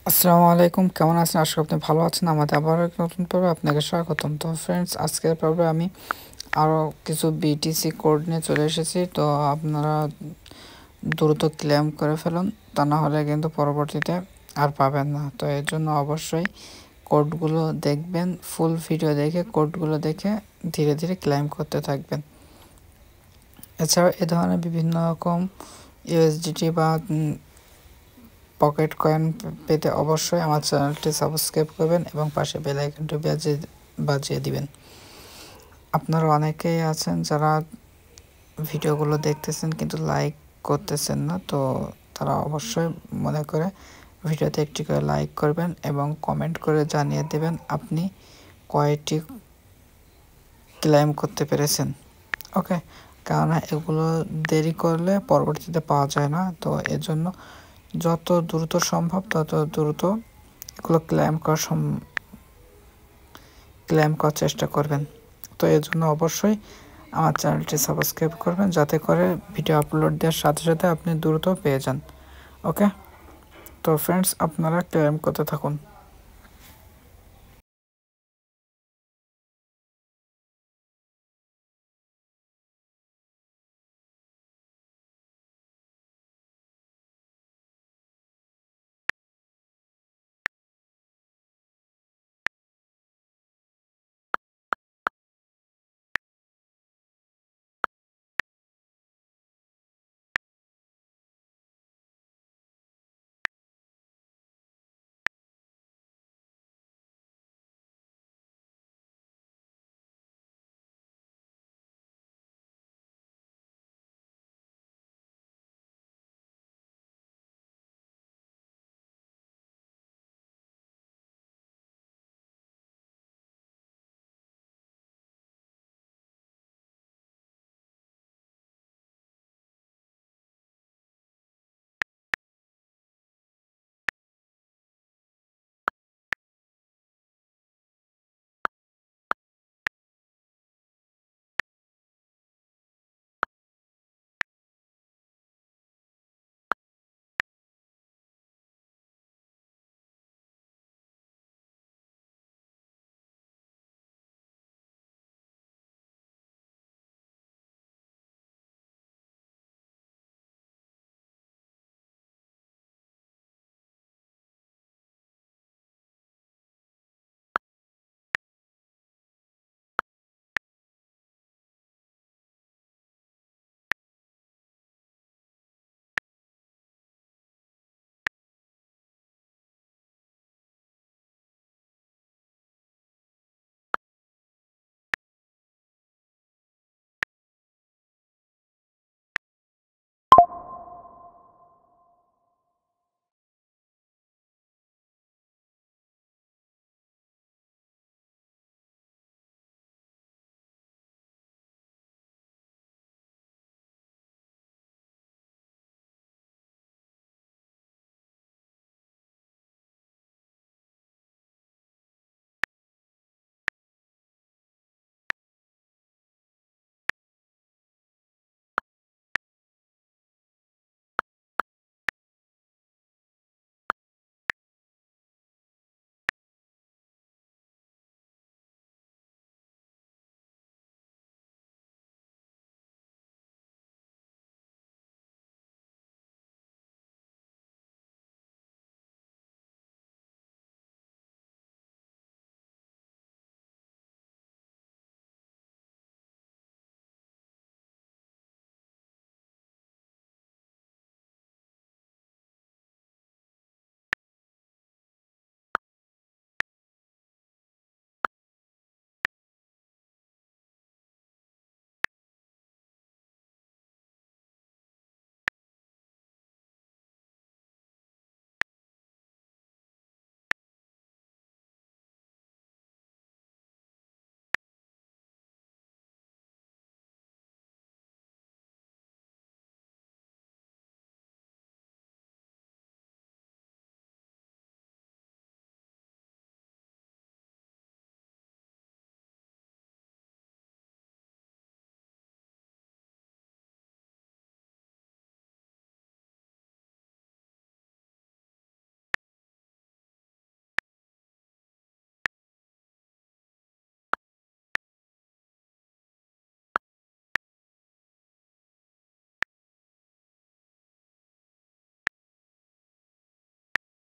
আসসালামু আলাইকুম, কেমন আছেন? আশা করি আপনি ভালো আছেন। আমাদের আবারও এক নতুন পর্বে আপনাকে স্বাগতম। তো ফ্রেন্ডস, আজকের পর্বে আমি আরও কিছু বিটিসি কোড নিয়ে চলে এসেছি। তো আপনারা দ্রুত ক্লেম করে ফেলুন, তা না হলে কিন্তু পরবর্তীতে আর পাবেন না। তো এর জন্য অবশ্যই কোডগুলো দেখবেন, ফুল ভিডিও দেখে কোডগুলো দেখে ধীরে ধীরে ক্লেম করতে থাকবেন। এছাড়াও এ ধরনের বিভিন্ন রকম ইউএসডিটি বা পকেট কয়েন পেতে অবশ্যই আমার চ্যানেলটি সাবস্ক্রাইব করবেন এবং পাশে বেল আইকনটি বাজিয়ে দিবেন। আপনারা অনেকেই আছেন যারা ভিডিওগুলো দেখতেছেন কিন্তু লাইক করতেছেন না, তো তারা অবশ্যই মনে করে ভিডিওতে একটি করে লাইক করবেন এবং কমেন্ট করে জানিয়ে দেবেন আপনি কয়টি ক্লেম করতে পেরেছেন। ওকে, কারণ এগুলো দেরি করলে পরবর্তীতে পাওয়া যায় না। তো এর জন্য যত দ্রুত সম্ভব তত দ্রুত এগুলো ক্লেম করার চেষ্টা করবেন। তো এর জন্য অবশ্যই আমার চ্যানেলটি সাবস্ক্রাইব করবেন, যাতে করে ভিডিও আপলোড দেওয়ার সাথে সাথে আপনি দ্রুত পেয়ে যান। ওকে, তো ফ্রেন্ডস, আপনারা ক্লেম করতে থাকুন।